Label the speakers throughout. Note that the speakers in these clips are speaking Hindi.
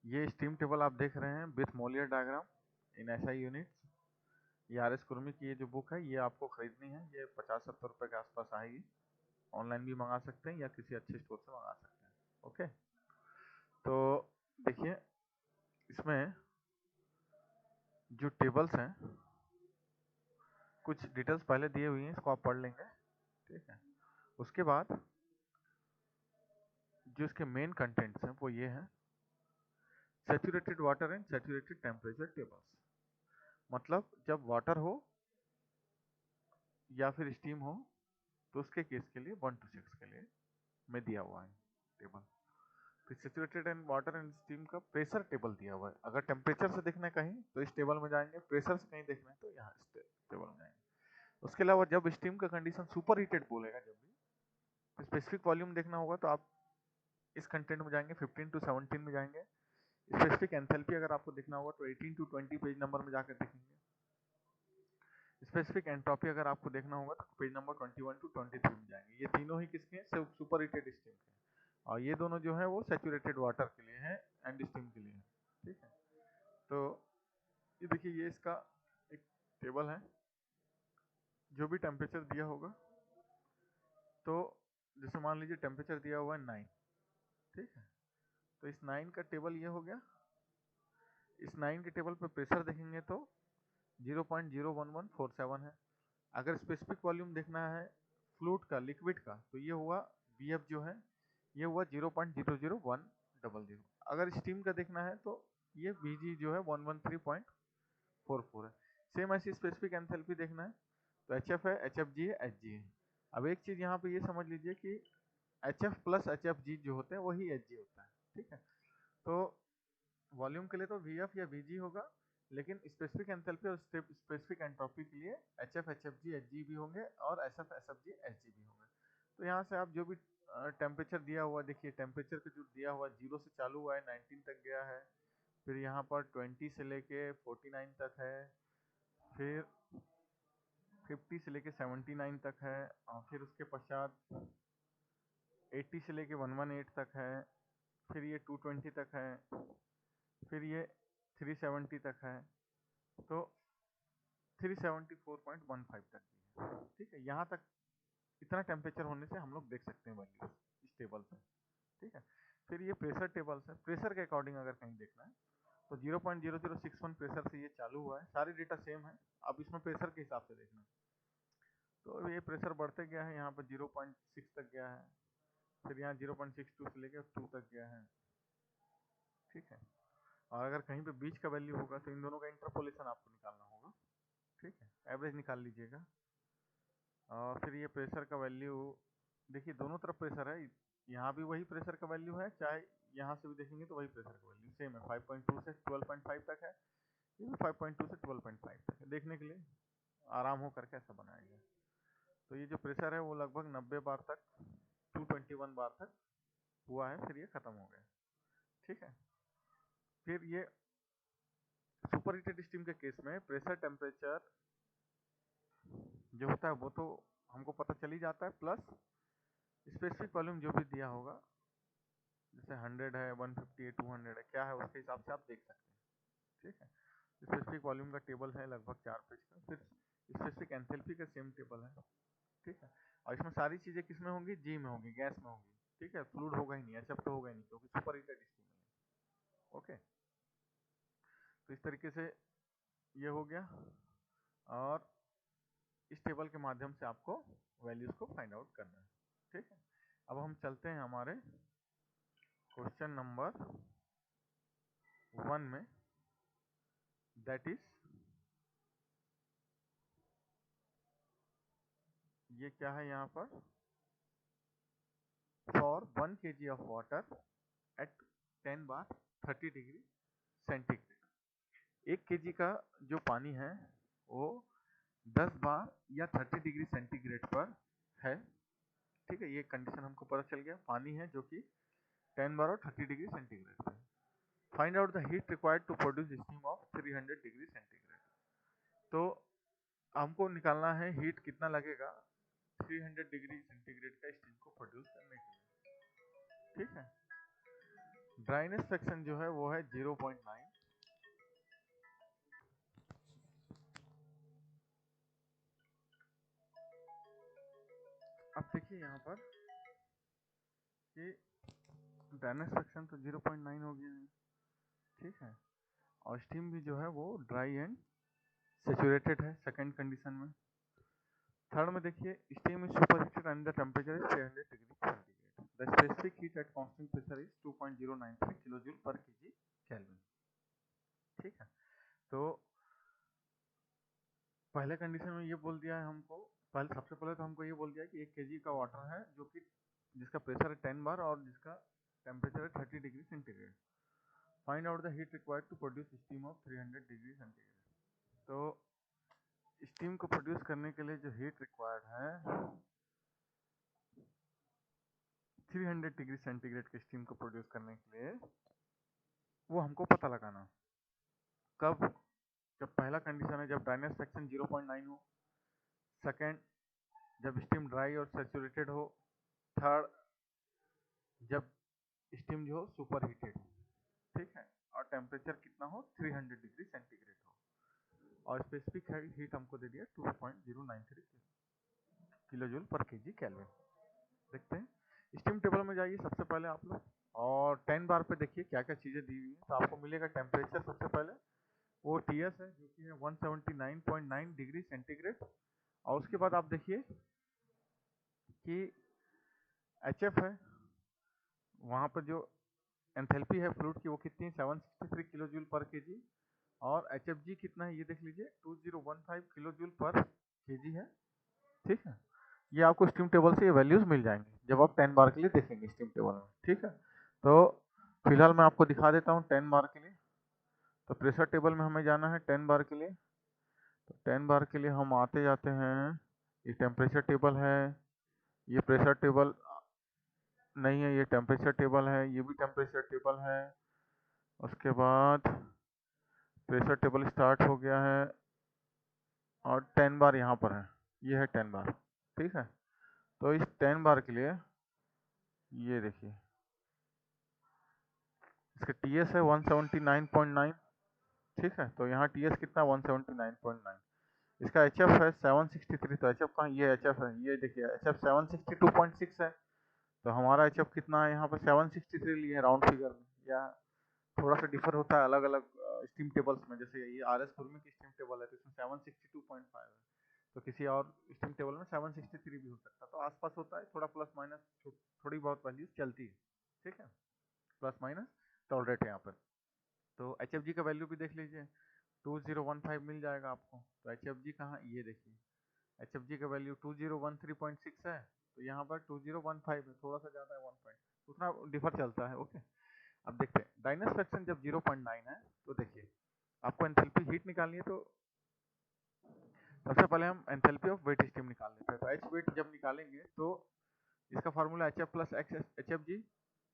Speaker 1: ये स्टीम टेबल आप देख रहे हैं with Molière diagram in SI units. ये आर.एस. कुर्मी की ये जो बुक है ये आपको खरीदनी है। ये 50-70 रुपए के आसपास आएगी। ऑनलाइन भी मंगा सकते हैं या किसी अच्छे स्टोर से मंगा सकते हैं। ओके, तो देखिए इसमें जो टेबल्स हैं कुछ डिटेल्स पहले दिए हुई हैं, इसको आप पढ़ लेंगे। ठीक है, उसके बाद जो इसके मेन कंटेंट्स हैं वो ये हैं, saturated water and saturated temperature tables. मतलब जब वाटर हो या फिर स्टीम हो तो उसके केस के लिए 1 to 6 के लिए में दिया हुआ है टेबल। फिर saturated and water and steam का प्रेशर टेबल दिया हुआ है। अगर टेम्परेचर से देखना है कहीं तो इस टेबल में जाएंगे, प्रेशर से कहीं देखना है तो यहाँ इस टेबल में जाएंगे। उसके अलावा जब स्टीम का कंडीशन सुपर हीटेड बोलेगा, जब भी स्पेसिफिक वॉल्यूम देखना होगा तो आप इस कंटेंट में जाएंगे, 15 to 17 में जाएंगे। स्पेसिफिक एंथैल्पी अगर आपको देखना होगा तो 18 to 20 पेज नंबर में जाकर देखेंगे। स्पेसिफिक एंट्रोपी अगर आपको देखना होगा तो पेज नंबर 21 to 23 में जाएंगे। ये तीनों ही किसके हैं? सुपर हीटेड स्टीम के हैं, और ये दोनों जो है वो सैचुरेटेड वाटर के लिए है एंड स्टीम के लिए है। ठीक है, तो ये देखिए ये इसका एक टेबल है। जो भी टेम्परेचर दिया होगा, तो जैसे मान लीजिए टेम्परेचर दिया हुआ है 9, ठीक है, तो इस 9 का टेबल ये हो गया। इस 9 के टेबल पे प्रेशर देखेंगे तो 0.01147 है। अगर स्पेसिफिक वॉल्यूम देखना है फ्लूइड का, लिक्विड का, तो ये हुआ Vf जो है ये हुआ 0.000100। अगर स्टीम का देखना है तो ये Vg जो है 113.44 है। सेम ऐसी स्पेसिफिक एंथैल्पी देखना है तो HF है, HFG है, HG है। अब एक चीज यहाँ पे ये समझ लीजिए कि HF प्लस HFG जो होते हैं वही HG होता है। ठीक है, तो वॉल्यूम के लिए तो Vf या Vg होगा, लेकिन स्पेसिफिक एंथैल्पी और स्पेसिफिक एंट्रोपी के लिए HF, HFG, HG भी होंगे और SF, SFG, SG भी होंगे। तो यहाँ से आप जो भी टेम्परेचर दिया हुआ, देखिए टेम्परेचर का जो दिया हुआ 0 से चालू हुआ है 19 तक गया है, फिर यहाँ पर 20 से लेके 49 तक है, फिर 50 से लेके 79 तक है, और फिर उसके पश्चात 80 से लेके 118 तक है, फिर ये 220 तक है, फिर ये 370 तक है, तो 374.15 तक भी है। ठीक है, यहाँ तक इतना टेम्परेचर होने से हम लोग देख सकते हैं वैल्यूज इस टेबल से। ठीक है, फिर ये प्रेशर टेबल्स है। प्रेशर के अकॉर्डिंग अगर कहीं देखना है तो 0.0061 प्रेशर से ये चालू हुआ है। सारी डेटा सेम है, अब इसमें प्रेशर के हिसाब से देखना है तो ये प्रेशर बढ़ते गया है, यहाँ पर 0.6 तक गया है, फिर यहाँ 0.62 से लेकर 2 तक गया है। ठीक है, और अगर कहीं पे बीच का वैल्यू होगा तो इन दोनों का इंटरपोलेशन आपको निकालना होगा। ठीक है, एवरेज निकाल लीजिएगा। और फिर ये प्रेशर का वैल्यू देखिए, दोनों तरफ प्रेशर है, यहाँ भी वही प्रेशर का वैल्यू है, चाहे यहाँ से भी देखेंगे तो वही प्रेशर का वैल्यू सेम है। 5.2 से 12.5 तक है, ये भी 5.2 से 12.5 तक है। देखने के लिए आराम हो करके ऐसा बनाया गया। तो ये जो प्रेशर है वो लगभग 90 बार तक, 221 बार तक हुआ है, फिर ये खत्म हो गया। ठीक है, फिर ये सुपर हीटेड स्टीम के केस में प्रेशर टेम्परेचर जो होता है वो तो हमको पता चल ही जाता है, प्लस स्पेसिफिक वॉल्यूम जो भी दिया होगा, जैसे 100 है, 150 है, 200 है, क्या है उसके हिसाब से आप देख सकते हैं। ठीक है, स्पेसिफिक वॉल्यूम का टेबल है लगभग 4 पेज का। फिर स्पेसिफिक एंथैल्पी का सेम टेबल है। ठीक है, और इसमें सारी चीजें किस में होंगी? जी में होंगी, गैस में होंगी। ठीक है, फ्लूइड होगा ही नहीं, HF तो होगा ही नहीं क्योंकि सुपर हीटेड स्टीम है। ओके, तो इस तरीके से ये हो गया, और इस टेबल के माध्यम से आपको वैल्यूज को फाइंड आउट करना है। ठीक है, अब हम चलते हैं हमारे क्वेश्चन नंबर 1 में, दैट इज ये क्या है यहाँ पर, for 1 kg of water eight 10 bar 30 degree centigrade. 1 kg का जो पानी है वो 10 बार या 30 डिग्री सेंटीग्रेड पर है। ठीक है, ये कंडीशन हमको पता चल गया। पानी है जो कि 10 बार और 30 डिग्री सेंटीग्रेड पर। Find out the heat required to produce steam of 300 degree centigrade. तो हमको निकालना है हीट कितना लगेगा 300 डिग्री सेंटीग्रेड का स्टीम को प्रोड्यूस करने के लिए। ठीक है, ड्राइनेस फ्रैक्शन जो है वो है 0.9। अब देखिए यहाँ पर कि ड्राइनेस फ्रैक्शन तो 0.9 हो गया है, ठीक है, और स्टीम भी जो है वो ड्राई एंड सैचुरेटेड है सेकंड कंडीशन में। थर्ड में देखिए steam is superheated and the temperature is 300 degree centigrade. The specific heat at constant pressure is 2.093 kilojoule पर केजी केल्विन। ठीक है, तो पहले कंडीशन में ये बोल दिया है हमको, सबसे पहले तो हमको ये बोल दिया है कि 1 केजी का वाटर है जो कि जिसका प्रेशर है 10 बार और जिसका टेम्परेचर है 30 degree centigrade. Find out the heat required to produce steam of 300 degree centigrade. तो स्टीम को प्रोड्यूस करने के लिए जो हीट रिक्वायर्ड है 300 डिग्री सेंटीग्रेड के स्टीम को प्रोड्यूस करने के लिए वो हमको पता लगाना। कब? जब पहला कंडीशन है जब ड्राइनेस फ्रैक्शन 0.9 हो, सेकेंड जब स्टीम ड्राई और सैचुरेटेड हो, थर्ड जब स्टीम जो हो सुपर हीटेड हो, ठीक है, और टेम्परेचर कितना हो 300 डिग्री सेंटीग्रेड हो, और स्पेसिफिक हीट हमको दे दिया 2.093 किलोजूल पर केजी केल्विन। देखते हैं स्टीम टेबल में जाइए सबसे पहले आप लोग, और 10 बार पे देखिए क्या क्या चीज़ें दी हुई हैं। तो आपको मिलेगा टेम्परेचर सबसे पहले वो टीएस है जो कि है 179.9 डिग्री सेंटीग्रेड, और उसके बाद आप देखिए कि एचएफ है, वहाँ पर जो एंथैल्पी है फ्लूइड की वो कितनी है 763 किलो जूल पर केजी, और एचएफजी कितना है ये देख लीजिए 2015 किलो जूल पर केजी है। ठीक है, ये आपको स्टीम टेबल से ये वैल्यूज मिल जाएंगे जब आप 10 बार के लिए देखेंगे स्टीम टेबल में। ठीक है, तो फिलहाल मैं आपको दिखा देता हूँ 10 बार के लिए। तो प्रेशर टेबल में हमें जाना है 10 बार के लिए, तो 10 बार के लिए हम आते जाते हैं, ये टेम्परेचर टेबल है, ये प्रेशर टेबल नहीं है, ये टेम्परेचर टेबल है, ये भी टेम्परेचर टेबल है। उसके बाद प्रेशर टेबल स्टार्ट हो गया है और 10 बार यहाँ पर है, ये है 10 बार। ठीक है, तो इस 10 बार के लिए ये देखिए इसका टीएस है 179.9। ठीक है, तो यहाँ टीएस कितना 179.9। इसका एचएफ है 763, तो एचएफ कहाँ, ये एचएफ है, ये देखिए एचएफ 762.6 है। तो हमारा एचएफ कितना है यहाँ पर 763 लिए राउंड फिगर में, या थोड़ा सा डिफर होता है अलग अलग स्टीम टेबल्स में। जैसे ये आरएस कुर्मी की स्टीम टेबल है तो इसमें 762.5 है, तो किसी और स्टीम टेबल में 763 भी हो सकता है। तो आसपास होता है, थोड़ा प्लस माइनस थोड़ी बहुत वैल्यूज चलती है। ठीक है, प्लस माइनस टॉलरेट है यहाँ पर। तो एचएफजी का वैल्यू भी देख लीजिए 2015 मिल जाएगा आपको। तो एचएफजी कहाँ, ये देखिए एचएफजी का वैल्यू 2013.6 है, तो यहाँ पर 2015 है, थोड़ा सा ज़्यादा है 1 पॉइंट, उतना डिफर चलता है। ओके, अब देखते हैं डाइनस फ्रैक्शन जब 0.9 है तो देखिए आपको एंथैल्पी हीट निकालनी है। तो सबसे पहले हम एंथैल्पी ऑफ वेट स्टीम निकाल लेते हैं। तो एच वेट जब निकालेंगे तो इसका formula H F plus x H F G.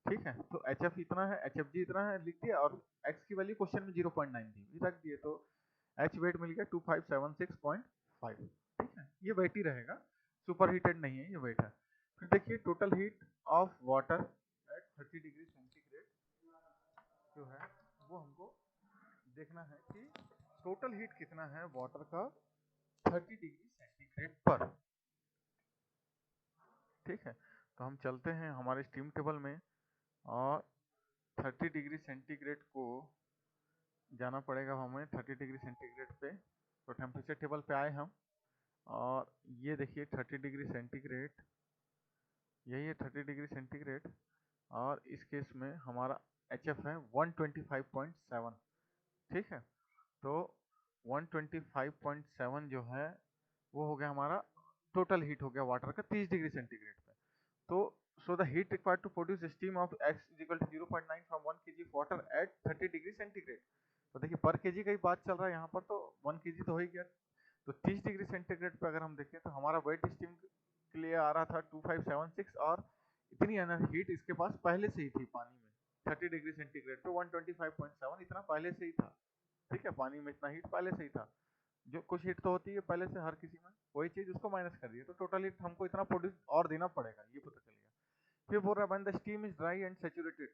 Speaker 1: ठीक है, तो एच एफ इतना है, एच एफ जी इतना है लिख दिया, और एक्स की वैल्यू क्वेश्चन में 0.9 दी रख दिए, तो एच वेट मिल गया 2576.5। ठीक है, ये वेट ही रहेगा, सुपर हीटेड नहीं है, ये वेट है। फिर देखिए total heat of water at 30 degree centigrade जो है वो हमको देखना है कि टोटल हीट कितना है वाटर का 30 डिग्री सेंटीग्रेड पर। ठीक है, तो हम चलते हैं हमारे स्टीम टेबल में, और 30 डिग्री सेंटीग्रेड को जाना पड़ेगा हमें 30 डिग्री सेंटीग्रेड पे। तो टेम्परेचर टेबल पे आए हम, और ये देखिए 30 डिग्री सेंटीग्रेड, यही है 30 डिग्री सेंटीग्रेड, और इस केस में हमारा एच एफ है 125.7। ठीक है, तो 125.7 जो है वो हो गया हमारा टोटल हीट हो गया वाटर का 30 डिग्री सेंटीग्रेड पे। तो so the heat required to produce steam of x is equal to 0.9 from 1 kg of water at 30 degree centigrade. तो देखिए पर केजी का ही बात चल रहा है यहाँ पर, तो 1 kg तो हो ही गया। तो 30 डिग्री सेंटीग्रेड पे अगर हम देखें तो हमारा वेट स्टीम के लिए आ रहा था 2576, और इतनी एनर्जी हीट इसके पास पहले से ही थी पानी में 30 डिग्री सेंटीग्रेड पे 125.7 इतना पहले से ही था। ठीक है, पानी में इतना हीट पहले से ही था, जो कुछ हीट तो होती है पहले से हर किसी में, वही चीज उसको माइनस कर दिए, तो टोटल हीट हमको इतना प्रोड्यूस और देना पड़ेगा, ये पता चल गया। फिर बोल रहा है the steam is dry and saturated,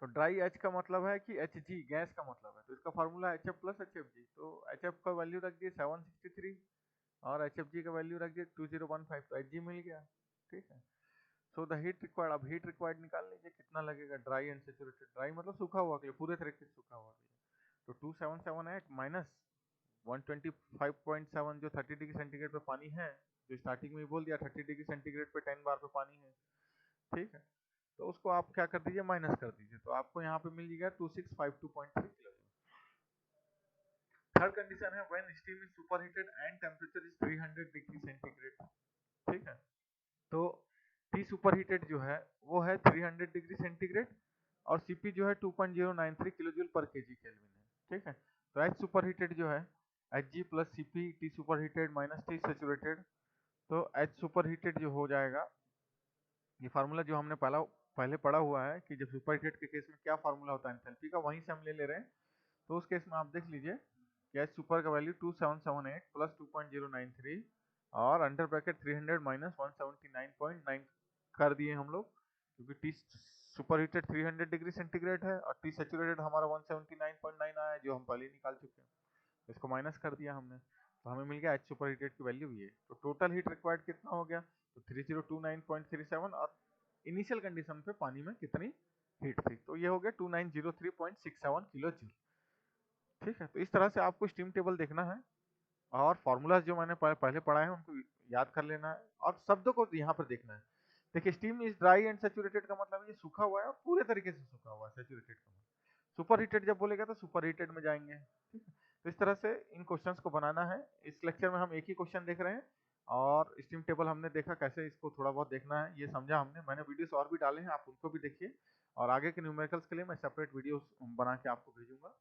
Speaker 1: तो ड्राई एच का मतलब है कि एच जी गैस का मतलब है, तो इसका formula H F plus H F G. तो एच एफ का वैल्यू रख दिए 763 और एच एफ जी का वैल्यू रख दिए 2015, तो एच जी मिल गया। ठीक है, सो द हीट रिक्वायर्ड, अब हीट रिक्वायर्ड निकाल लीजिए कितना लगेगा ड्राई एंड सेचुरेटेड। ड्राई मतलब सूखा हुआ के लिए, पूरे तरीके से सूखा हुआ के लिए। तो 2778 माइनस 125.7 जो 30 डिग्री सेंटीग्रेड पे पानी है, जो स्टार्टिंग में ही बोल दिया 30 डिग्री सेंटीग्रेड पे 10 बार पे पानी है। ठीक है, तो उसको आप क्या कर दीजिए, माइनस कर दीजिए, तो आपको यहाँ पे मिल जाएगा 2652.3 किलो। थर्ड कंडीशन है when steam is superheated and temperature is 300 degree centigrade. ठीक है, तो टी सुपरहीटेड जो है वो है 300 डिग्री सेंटीग्रेड और सीपी जो है 2.093 किलो जूल पर केजी केल्विन है। ठीक है, तो एच सुपरहीटेड जो है H G plus CP T superheated minus T saturated, तो एच सुपरहीटेड जो हो जाएगा, ये फार्मूला जो हमने पहले पढ़ा हुआ है कि जब सुपरहीटेड के केस में क्या फार्मूला होता है एंथैल्पी का, वहीं से हम ले रहे हैं। तो उस केस में आप देख लीजिए कि एच सुपर का वैल्यू 2778 प्लस 2.093 और अंडर ब्रैकेट 300 माइनस 179.9 कर दिए हम लोग, क्योंकि T super heated 300 degree centigrade है और टी सेचुरेटेड हमारा 179.9 आया है जो हम पहले ही निकाल चुके हैं। तो इसको माइनस कर दिया हमने, तो हमें मिल गया एच सुपर हीटेड की वैल्यू ये। तो टोटल हीट रिक्वायर्ड कितना हो गया, तो 3029.37 और इनिशियल कंडीशन पे पानी में कितनी हीट थी, तो ये हो गया 2903.67 किलो जूल। ठीक है, तो इस तरह से आपको स्टीम टेबल देखना है और फॉर्मूलाज जो मैंने पहले पढ़ा है उनको याद कर लेना है और शब्दों को यहाँ पर देखना है। देखिए steam is dry and saturated का मतलब ये सूखा हुआ है और पूरे तरीके से सूखा हुआ है, सेचुरेटेड का मतलब। सुपर हीटेड जब बोलेगा तो सुपर हीटेड में जाएंगे। ठीक है, तो इस तरह से इन क्वेश्चंस को बनाना है। इस लेक्चर में हम एक ही क्वेश्चन देख रहे हैं और स्टीम टेबल हमने देखा कैसे इसको थोड़ा बहुत देखना है, ये समझा हमने। मैंने वीडियोस और भी डाले हैं, आप उनको भी देखिए और आगे के न्यूमेरिकल्स के लिए मैं सेपरेट वीडियोस बना के आपको भेजूंगा।